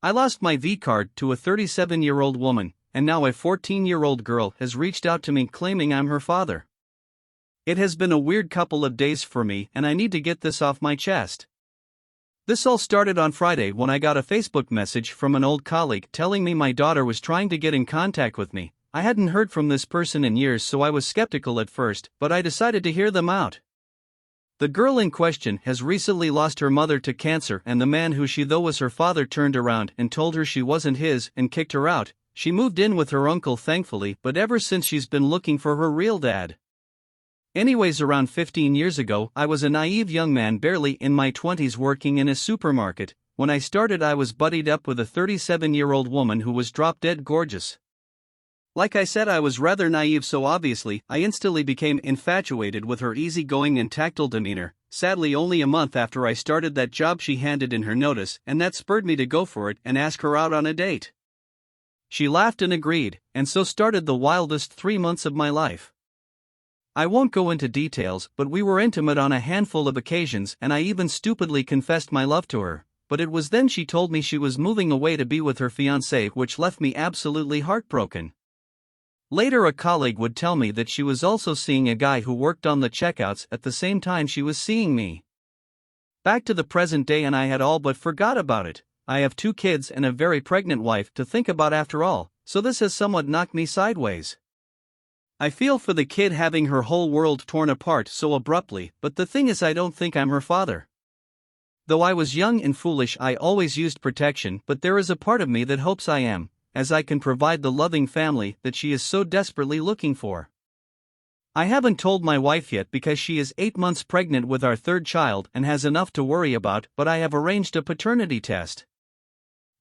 I lost my V-card to a 37-year-old woman, and now a 14-year-old girl has reached out to me claiming I'm her father. It has been a weird couple of days for me, and I need to get this off my chest. This all started on Friday when I got a Facebook message from an old colleague telling me my daughter was trying to get in contact with me. I hadn't heard from this person in years, so I was skeptical at first, but I decided to hear them out. The girl in question has recently lost her mother to cancer, and the man who she thought was her father turned around and told her she wasn't his and kicked her out. She moved in with her uncle thankfully, but ever since she's been looking for her real dad. Anyways, around 15 years ago, I was a naive young man barely in my 20s working in a supermarket. When I started, I was buddied up with a 37-year-old woman who was drop-dead gorgeous. Like I said, I was rather naive, so obviously, I instantly became infatuated with her easygoing and tactile demeanor. Sadly, only a month after I started that job, she handed in her notice, and that spurred me to go for it and ask her out on a date. She laughed and agreed, and so started the wildest 3 months of my life. I won't go into details, but we were intimate on a handful of occasions, and I even stupidly confessed my love to her. But it was then she told me she was moving away to be with her fiancé, which left me absolutely heartbroken. Later, a colleague would tell me that she was also seeing a guy who worked on the checkouts at the same time she was seeing me. Back to the present day, and I had all but forgot about it. I have 2 kids and a very pregnant wife to think about after all, so this has somewhat knocked me sideways. I feel for the kid having her whole world torn apart so abruptly, but the thing is, I don't think I'm her father. Though I was young and foolish, I always used protection, but there is a part of me that hopes I am, as I can provide the loving family that she is so desperately looking for. I haven't told my wife yet because she is 8 months pregnant with our 3rd child and has enough to worry about, but I have arranged a paternity test.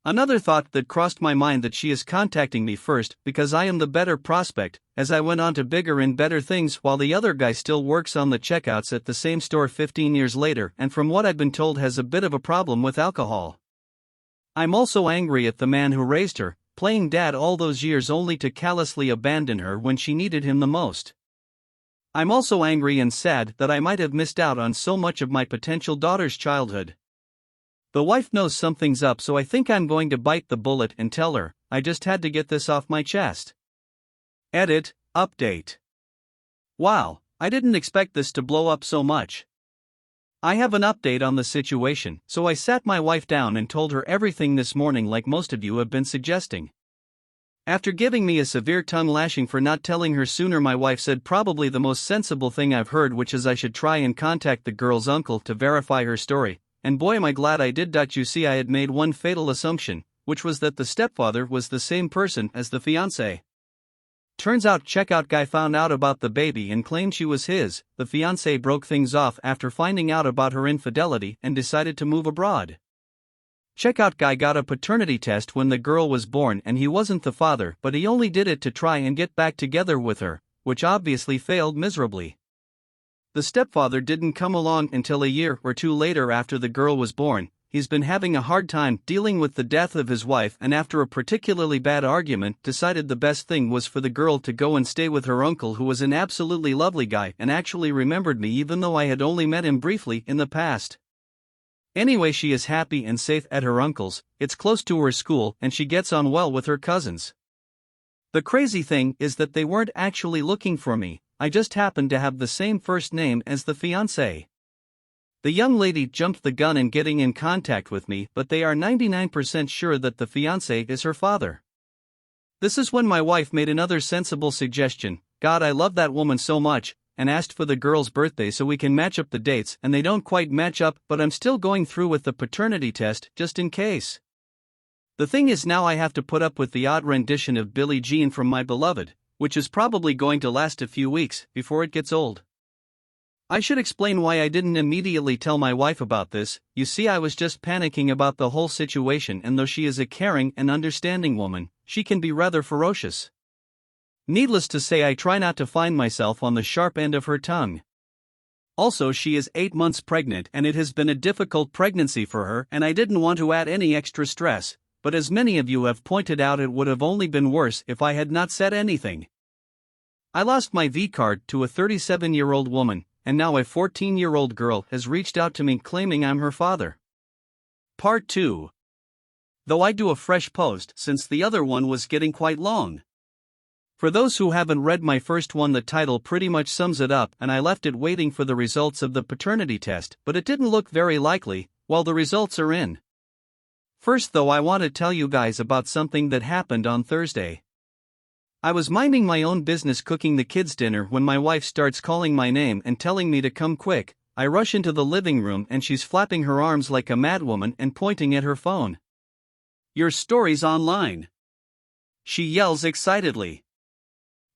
Another thought that crossed my mind that she is contacting me first because I am the better prospect, as I went on to bigger and better things while the other guy still works on the checkouts at the same store 15 years later, and from what I've been told has a bit of a problem with alcohol. I'm also angry at the man who raised her, playing dad all those years only to callously abandon her when she needed him the most. I'm also angry and sad that I might have missed out on so much of my potential daughter's childhood. The wife knows something's up, so I think I'm going to bite the bullet and tell her. I just had to get this off my chest. Edit, update. Wow, I didn't expect this to blow up so much. I have an update on the situation, so I sat my wife down and told her everything this morning, like most of you have been suggesting. After giving me a severe tongue lashing for not telling her sooner, my wife said probably the most sensible thing I've heard, which is I should try and contact the girl's uncle to verify her story. And boy, am I glad I did. You see, I had made one fatal assumption, which was that the stepfather was the same person as the fiancé. Turns out checkout guy found out about the baby and claimed she was his. The fiancé broke things off after finding out about her infidelity and decided to move abroad. Checkout guy got a paternity test when the girl was born, and he wasn't the father, but he only did it to try and get back together with her, which obviously failed miserably. The stepfather didn't come along until a year or 2 later after the girl was born. He's been having a hard time dealing with the death of his wife, and after a particularly bad argument decided the best thing was for the girl to go and stay with her uncle, who was an absolutely lovely guy and actually remembered me even though I had only met him briefly in the past. Anyway, she is happy and safe at her uncle's. It's close to her school and she gets on well with her cousins. The crazy thing is that they weren't actually looking for me. I just happened to have the same first name as the fiancé. The young lady jumped the gun in getting in contact with me, but they are 99% sure that the fiancé is her father. This is when my wife made another sensible suggestion. God, I love that woman so much, and asked for the girl's birthday so we can match up the dates, and they don't quite match up, but I'm still going through with the paternity test just in case. The thing is, now I have to put up with the odd rendition of Billie Jean from My Beloved, which is probably going to last a few weeks before it gets old. I should explain why I didn't immediately tell my wife about this. You see, I was just panicking about the whole situation, and though she is a caring and understanding woman, she can be rather ferocious. Needless to say, I try not to find myself on the sharp end of her tongue. Also, she is 8 months pregnant and it has been a difficult pregnancy for her, and I didn't want to add any extra stress, but as many of you have pointed out, it would have only been worse if I had not said anything. I lost my V-card to a 37-year-old woman, and now a 14-year-old girl has reached out to me claiming I'm her father. Part 2. though I do a fresh post since the other one was getting quite long. For those who haven't read my first one, the title pretty much sums it up, and I left it waiting for the results of the paternity test, but it didn't look very likely. Well, the results are in. First though, I want to tell you guys about something that happened on Thursday. I was minding my own business cooking the kids' dinner when my wife starts calling my name and telling me to come quick. I rush into the living room and she's flapping her arms like a madwoman and pointing at her phone. "Your story's online," she yells excitedly.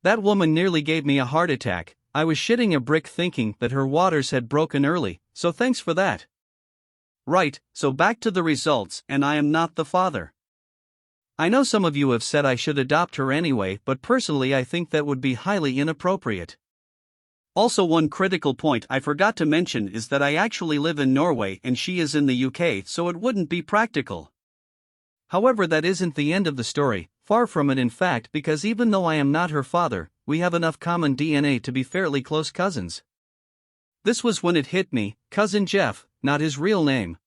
That woman nearly gave me a heart attack. I was shitting a brick thinking that her waters had broken early, so thanks for that. Right, so back to the results, and I am not the father. I know some of you have said I should adopt her anyway, but personally I think that would be highly inappropriate. Also, one critical point I forgot to mention is that I actually live in Norway and she is in the UK, so it wouldn't be practical. However, that isn't the end of the story, far from it in fact, because even though I am not her father, we have enough common DNA to be fairly close cousins. This was when it hit me: Cousin Jeff, not his real name.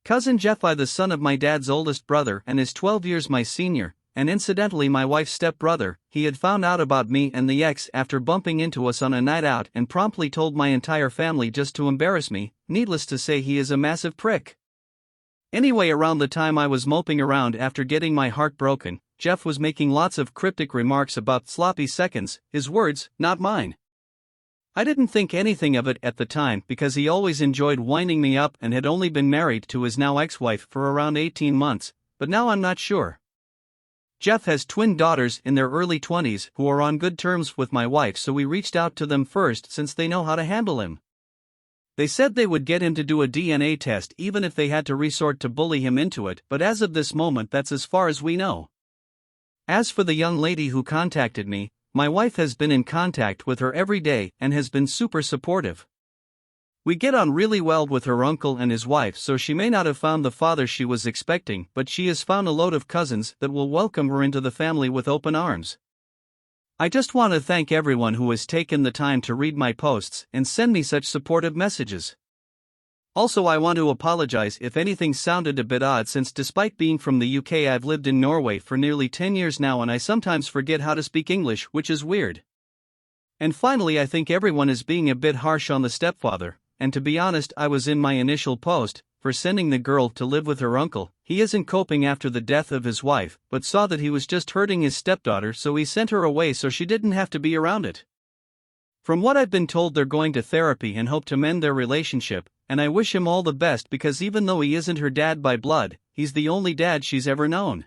Cousin Jeff, the son of my dad's oldest brother and is 12 years my senior, and incidentally my wife's stepbrother. He had found out about me and the ex after bumping into us on a night out and promptly told my entire family just to embarrass me. Needless to say, he is a massive prick. Anyway, around the time I was moping around after getting my heart broken, Jeff was making lots of cryptic remarks about sloppy seconds, his words, not mine. I didn't think anything of it at the time because he always enjoyed winding me up and had only been married to his now ex-wife for around 18 months, but now I'm not sure. Jeff has twin daughters in their early 20s who are on good terms with my wife, so we reached out to them first since they know how to handle him. They said they would get him to do a DNA test even if they had to resort to bully him into it, but as of this moment that's as far as we know. As for the young lady who contacted me, my wife has been in contact with her every day and has been super supportive. We get on really well with her uncle and his wife, so she may not have found the father she was expecting, but she has found a load of cousins that will welcome her into the family with open arms. I just want to thank everyone who has taken the time to read my posts and send me such supportive messages. Also, I want to apologize if anything sounded a bit odd, since despite being from the UK, I've lived in Norway for nearly 10 years now and I sometimes forget how to speak English, which is weird. And finally, I think everyone is being a bit harsh on the stepfather, and to be honest, I was in my initial post for sending the girl to live with her uncle. He isn't coping after the death of his wife, but saw that he was just hurting his stepdaughter, so he sent her away so she didn't have to be around it. From what I've been told, they're going to therapy and hope to mend their relationship, and I wish him all the best because even though he isn't her dad by blood, he's the only dad she's ever known.